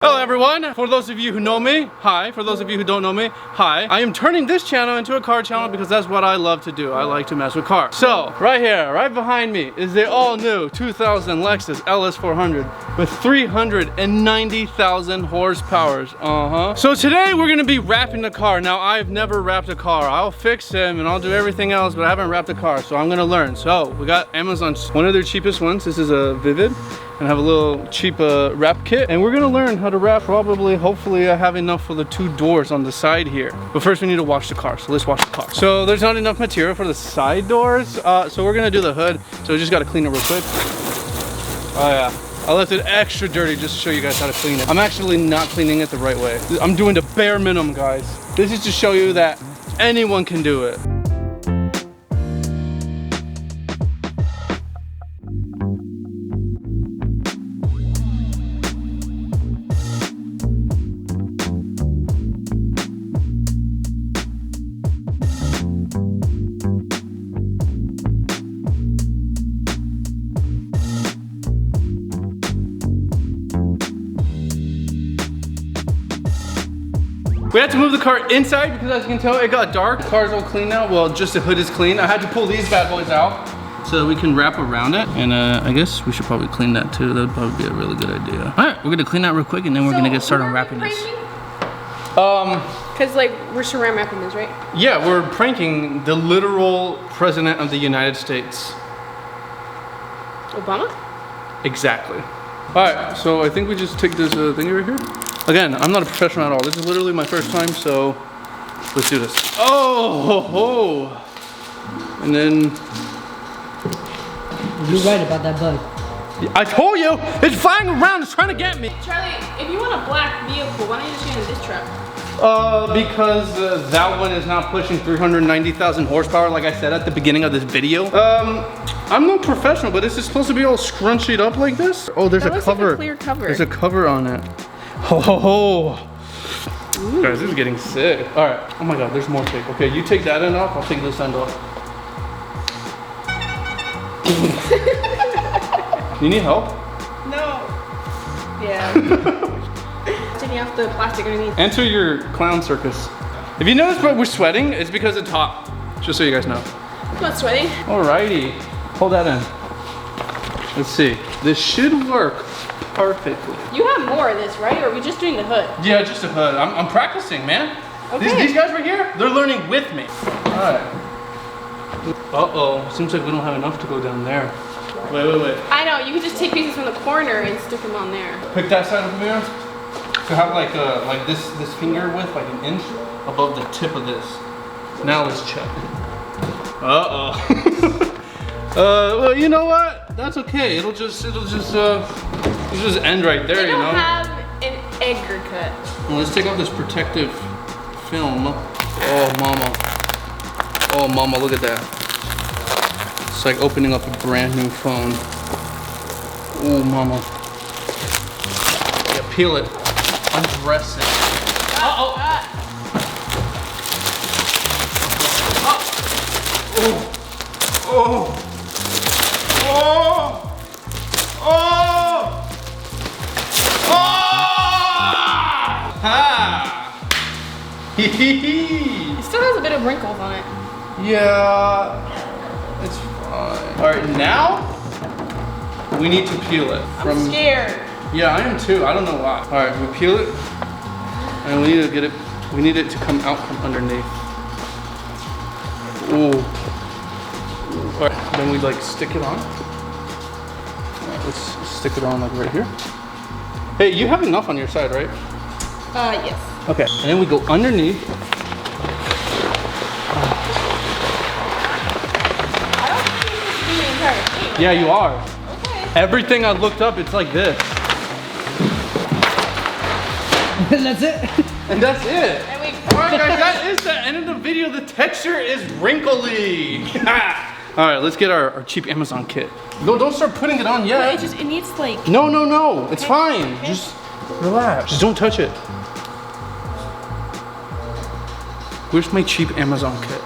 Hello everyone, for those of you who know me, hi. For those of you who don't know me, hi. I am turning this channel into a car channel because that's what I love to do. I like to mess with cars. So, right here, right behind me is the all-new 2000 Lexus LS400 with 390,000 horsepower. So today we're gonna be wrapping the car. Now, I've never wrapped a car. I'll fix them and I'll do everything else, but I haven't wrapped a car, so I'm gonna learn. So, we got Amazon's one of their cheapest ones. This is a Vivid. And have a little cheap wrap kit, and we're gonna learn how to wrap. Probably, hopefully I have enough for the 2 doors on the side here, but first we need to wash the car, so let's wash the car. So there's not enough material for the side doors, so we're gonna do the hood, so we just gotta clean it real quick. Oh yeah, I left it extra dirty just to show you guys how to clean it. I'm actually not cleaning it the right way. I'm doing the bare minimum, guys. This is to show you that anyone can do it. We had to move the car inside because, as you can tell, it got dark. The car's all clean now. Well, just the hood is clean. I had to pull these bad boys out so that we can wrap around it. And I guess we should probably clean that too. That would probably be a really good idea. All right, we're gonna clean that real quick and then we're gonna get started on wrapping this. Cause like we're saran wrapping this, right? Yeah, we're pranking the literal president of the United States. Obama? Exactly. All right, so I think we just take this thing over here. Again, I'm not a professional at all. This is literally my first time, so let's do this. Oh, ho, ho. And then... You're right about that bug. I told you, it's flying around, it's trying to get me. Charlie, if you want a black vehicle, why don't you just get in this truck? Because that one is not pushing 390,000 horsepower, like I said at the beginning of this video. I'm no professional, but is this supposed to be all scrunched up like this? Oh, there's a cover. Like a clear cover. There's a cover on it. Ho ho ho! Ooh. Guys, this is getting sick. All right. Oh my God, there's more tape. Okay, you take that end off. I'll take this end off. You need help? No. Yeah. Taking off the plastic underneath. Enter your clown circus. If you notice why we're sweating, it's because it's hot. Just so you guys know. I'm not sweating. Alrighty. Hold that in. Let's see. This should work perfectly. You have more of this, right? Or are we just doing the hood? Yeah, just a hood. I'm practicing, man. Okay. These guys right here, they're learning with me. Alright. Uh-oh. Seems like we don't have enough to go down there. Wait. I know, you can just take pieces from the corner and stick them on there. Pick that side of the mirror. To have like this finger width, like an inch above the tip of this. Now let's check. Uh-oh. Well, you know what? That's okay. It'll just end right there, you know? They don't have an edger cut. Well, let's take off this protective film. Oh, mama. Oh, mama, look at that. It's like opening up a brand new phone. Oh, mama. Yeah, peel it. Undress it. Uh-oh. Oh. Oh. Oh. Oh. Oh. Ha. Hee hee hee. It still has a bit of wrinkles on it. Yeah. It's fine. All right, now we need to peel it. I'm scared. Yeah, I am too. I don't know why. All right, we peel it, and we need to get it. We need it to come out from underneath. Ooh. All right, then we like stick it on. All right, let's stick it on like right here. Hey, you have enough on your side, right? Yes. Okay, and then we go underneath. I don't think this is the entire thing. Yeah, you are. Okay. Everything I looked up, it's like this. That's it? And that's it. And we Alright guys, that is the end of the video. The texture is wrinkly. Alright, let's get our cheap Amazon kit. No, don't start putting it on yet. it needs like... No. It's fine. Okay. Just relax. Just don't touch it. Where's my cheap Amazon kit?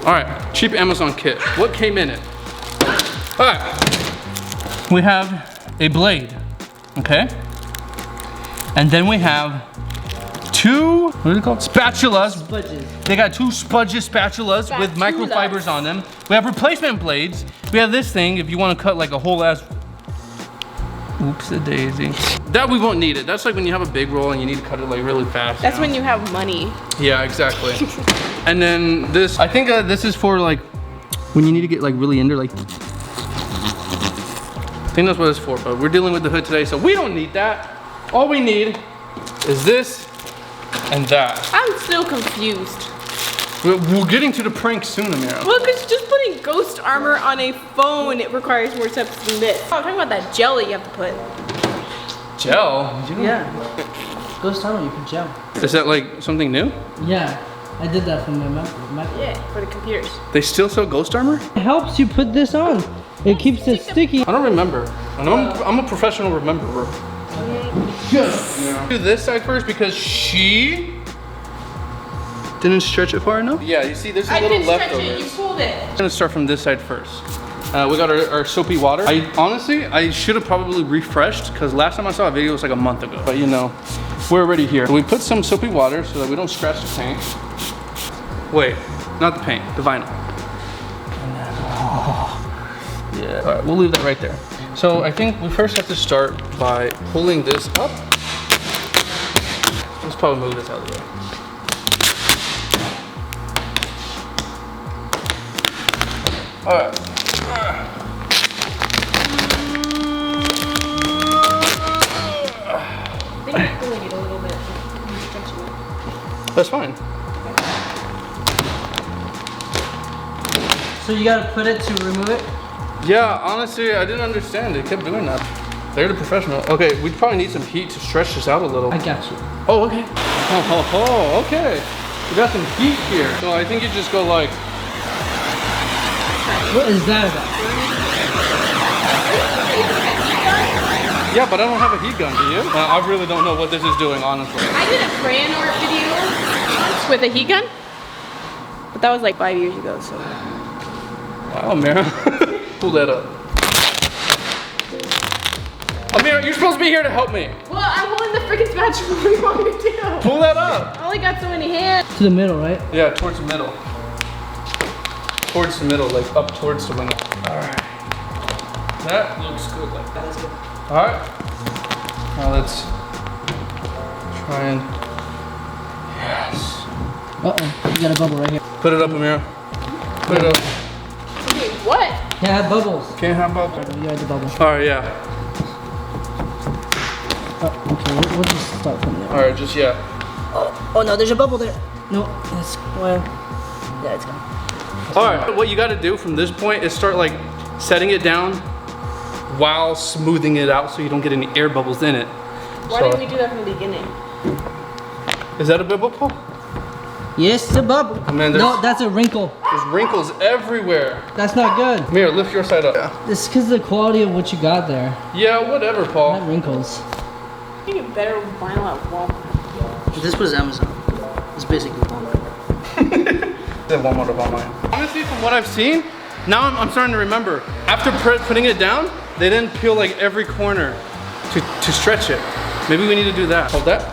Alright, cheap Amazon kit. What came in it? Alright. We have a blade, okay? And then we have two, what are they called? Spatulas. Sponges. They got two sponges spatulas with microfibers on them. We have replacement blades. We have this thing if you want to cut like a whole ass, oops a daisy. That we won't need it. That's like when you have a big roll and you need to cut it like really fast. That's when you have money. Yeah, exactly. And then this, I think this is for like, when you need to get like really into like, I think that's what it's for, but we're dealing with the hood today, so we don't need that. All we need is this and that. I'm still confused. We're getting to the prank soon, Amira. Well, because just putting ghost armor on a phone, it requires more steps than this. Oh, I'm talking about that gel that you have to put. Gel? Yeah. Ghost armor, you put gel. Is that like something new? Yeah. I did that for my Mac. Yeah, for the computers. They still sell ghost armor? It helps you put this on. It keeps it sticky. I don't remember. And I'm a professional rememberer. Yeah. Do this side first because she didn't stretch it far enough. Yeah, you see, there's a I little didn't stretch leftovers. it, you pulled it. I'm gonna start from this side first. We got our soapy water. I should have probably refreshed because last time I saw a video was like a month ago. But you know, we're already here. So we put some soapy water so that we don't scratch the paint. Wait, not the paint, the vinyl. And then, oh, yeah. All right, we'll leave that right there. So I think we first have to start by pulling this up. Let's probably move this out of the way. All right. I think you're pulling it a little bit. You're stretching it. That's fine. So you gotta put it to remove it? Yeah, honestly, I didn't understand. They kept doing that. They're the professional. Okay, we probably need some heat to stretch this out a little. I got you. Oh, okay. Oh, okay. We got some heat here. So I think you just go like. What is that about? Yeah, but I don't have a heat gun, do you? I really don't know what this is doing, honestly. I did a crayon art video once with a heat gun. But that was like 5 years ago, so. Wow, Amira. Pull that up. Amira, you're supposed to be here to help me. Well, I'm holding the freaking spatula. What do you want me to do? Pull that up. I only got so many hands. To the middle, right? Yeah, towards the middle. Towards the middle, like up towards the window. All right. That looks good like that. That's good. All right. Now let's try and, yes. Uh-oh, you got a bubble right here. Put it up, Amira. Put it up. Okay, what? Can't have bubbles. Can't have bubbles. You got the bubble. All right, yeah. Oh, okay, we'll just start from there. All right, just yeah. Oh no, there's a bubble there. No, that's, well, yeah, it's gone. All right, what you got to do from this point is start like setting it down while smoothing it out so you don't get any air bubbles in it. Why didn't we do that from the beginning? Is that a bubble? Yes, it's a bubble. Oh, man, No, that's a wrinkle. There's wrinkles everywhere. That's not good. Amira, lift your side up. Yeah. It's because of the quality of what you got there. Yeah, whatever, Not Paul. wrinkles. I think it's better with vinyl at Walmart. This was Amazon. It's basically Walmart. Then one more of mine. Honestly, from what I've seen, now I'm starting to remember. After putting it down, they didn't peel like every corner to stretch it. Maybe we need to do that. Hold that.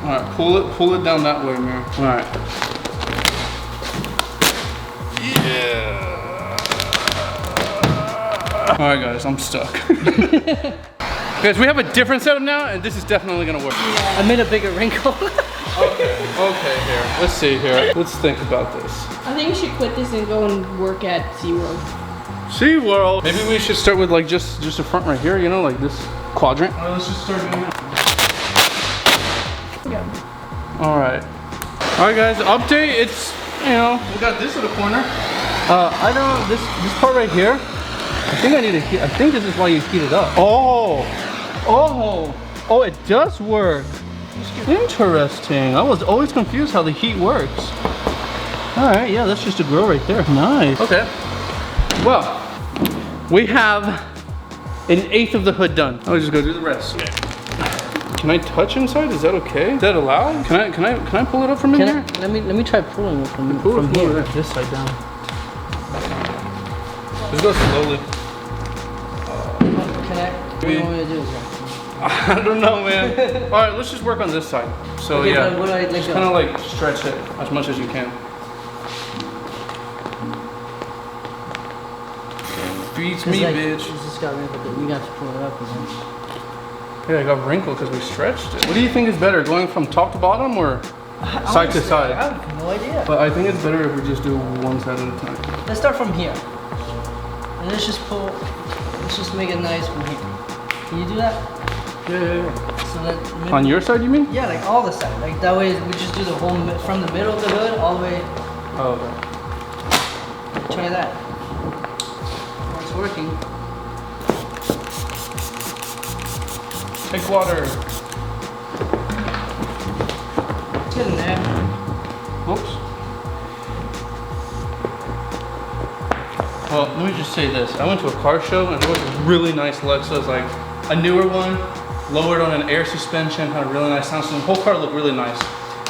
All right, pull it down that way, man. All right. Yeah. All right, guys, I'm stuck. Guys, we have a different setup now, and this is definitely gonna work. I made a bigger wrinkle. Okay, here. Let's see here. Let's think about this. I think you should quit this and go and work at SeaWorld. SeaWorld. Maybe we should start with like just the front right here, you know, like this quadrant. All right, let's just start doing that. Yeah. All right. All right, guys, update. It's, you know, we got this little corner. I don't know, this part right here, I think I need to heat. I think this is why you heat it up. Oh, it does work. Interesting. I was always confused how the heat works. All right, yeah, that's just a grill right there. Nice. Okay. Well, we have 1/8 of the hood done. I'll just go do the rest. Okay. Can I touch inside? Is that okay? Is that allowed? Can I pull it up from in here? Let me try pulling it from Here. here. This side down. Just go slowly. What do you want me to do? I don't know, man. All right, let's just work on this side. So Okay, yeah, but what do I let go? kind of like stretch it as much as you can. Beats me, like, bitch. It's just got wrinkled. You got to pull it up again. Yeah, I got wrinkled because we stretched it. What do you think is better, going from top to bottom or side to side? I have no idea. But I think it's better if we just do one side at a time. Let's start from here. And let's just pull, let's just make it nice from here. Can you do that? Yeah. So that On your side, you mean? yeah, like all the side. Like that way we just do the whole, from the middle of the hood all the way. Oh, okay. Try that. It's working. Take water. It's good in there. Whoops. Well, let me just say this. I went to a car show and there was a really nice Lexus, like a newer one, lowered on an air suspension, had a really nice sound system. The whole car looked really nice.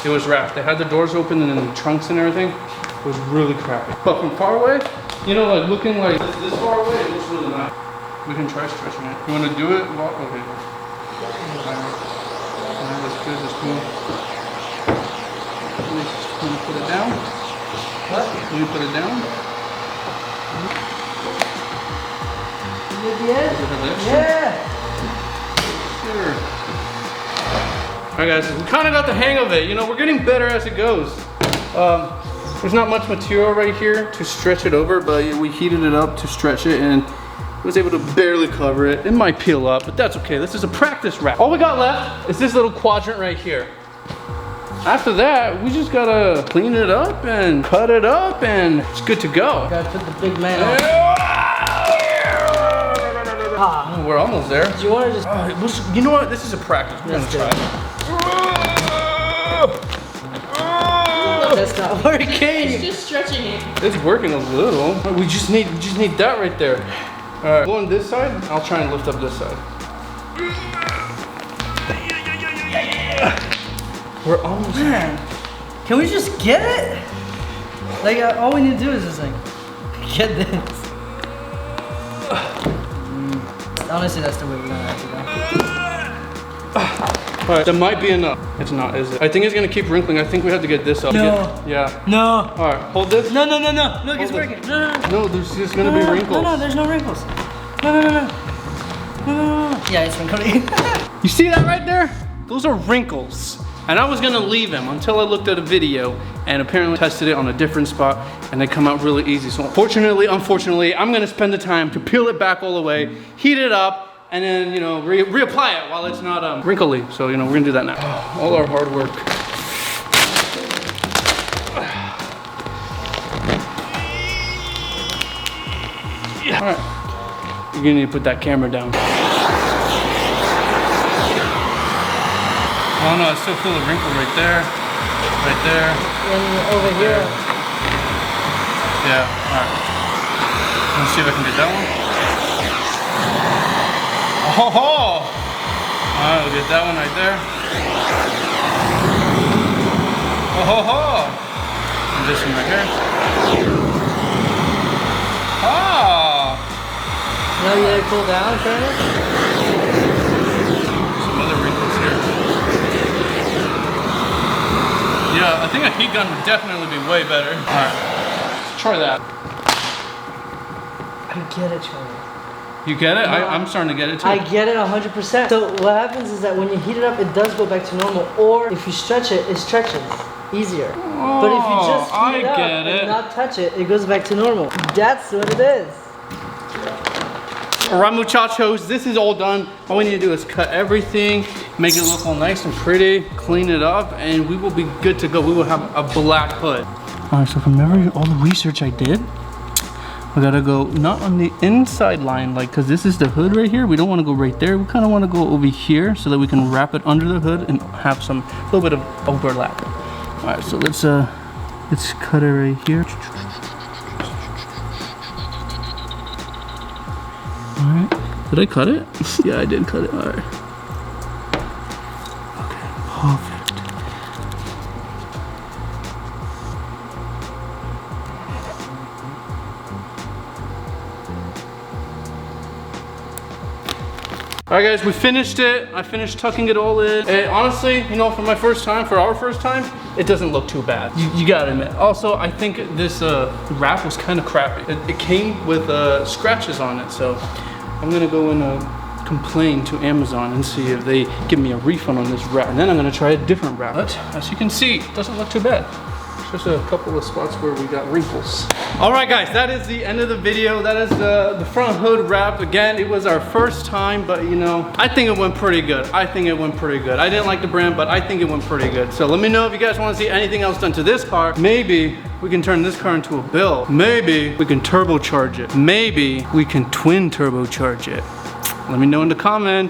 It was wrapped. They had the doors open and then the trunks and everything. It was really crappy. But from far away, you know, like looking like this far away, it looks really nice. We can try stretching it. You want to do it? Well, okay. That's good. That's cool. Let me put it down. What? Let me put it down. You did the edge? Does it have extra? Yeah. Sure. Alright guys, we kind of got the hang of it. You know, we're getting better as it goes. There's not much material right here to stretch it over, but we heated it up to stretch it and was able to barely cover it. It might peel up, but that's okay. This is a practice wrap. All we got left is this little quadrant right here. After that, we just gotta clean it up and cut it up and it's good to go. Gotta put the big man on. Ah. Oh, we're almost there. Do you want to just? You know what? This is a practice. We're Let's gonna do try it. That's not working. It's just stretching it. It's working a little. We just need that right there. All right, go on this side. I'll try and lift up this side. We're almost there. Can we just get it? Like all we need to do is just like get this. Honestly, that's the way we're gonna have to go. All right, that might be enough. It's not, is it? I think it's gonna keep wrinkling. I think we have to get this up. No. Yeah. No. All right, hold this. No. Look, it's Hold it. working. No. No, there's just gonna be wrinkles. No, there's no wrinkles. No. Yeah, it's wrinkly. You see that right there? Those are wrinkles. And I was gonna leave them until I looked at a video and apparently tested it on a different spot and they come out really easy. So unfortunately, I'm gonna spend the time to peel it back all the way, heat it up, and then, you know, reapply it while it's not wrinkly. So, you know, we're gonna do that now. All our hard work. All right, you're gonna need to put that camera down. Oh no, I still feel a wrinkle right there. Right there. And over here. Yeah, alright. Let's see if I can get that one. Oh ho! Alright, we'll get that one right there. Oh ho ho! And this one right here. Oh! Now you let it cool down, kind of? Some other wrinkles here. Yeah, I think a heat gun would definitely be way better. Alright, let's try that. I get it, Charlie. You get it? No, I'm starting to get it too. I get it 100%. So what happens is that when you heat it up, it does go back to normal. Or if you stretch it, it stretches easier. But if you just heat it up and not touch it, it goes back to normal. That's what it is. Alright muchachos, this is all done. All we need to do is cut everything, make it look all nice and pretty, clean it up, and we will be good to go. We will have a black hood. Alright, so from all the research I did, we gotta go not on the inside line, like, cause this is the hood right here. We don't wanna go right there. We kinda wanna go over here so that we can wrap it under the hood and have a little bit of overlap. Alright, so let's cut it right here. Alright, did I cut it? Yeah, I did cut it, alright. Okay, perfect. All right, guys, we finished it. I finished tucking it all in. And honestly, you know, for our first time, it doesn't look too bad. You gotta admit. Also, I think this wrap was kind of crappy. It came with scratches on it, so I'm gonna go and complain to Amazon and see if they give me a refund on this wrap. And then I'm gonna try a different wrap. But as you can see, it doesn't look too bad. Just a couple of spots where we got wrinkles. All right, guys, that is the end of the video. That is the front hood wrap. Again, it was our first time, but you know, I think it went pretty good. I didn't like the brand, but I think it went pretty good. So let me know if you guys want to see anything else done to this car. Maybe we can turn this car into a Bill. Maybe we can turbocharge it. Maybe we can twin turbocharge it. Let me know in the comments.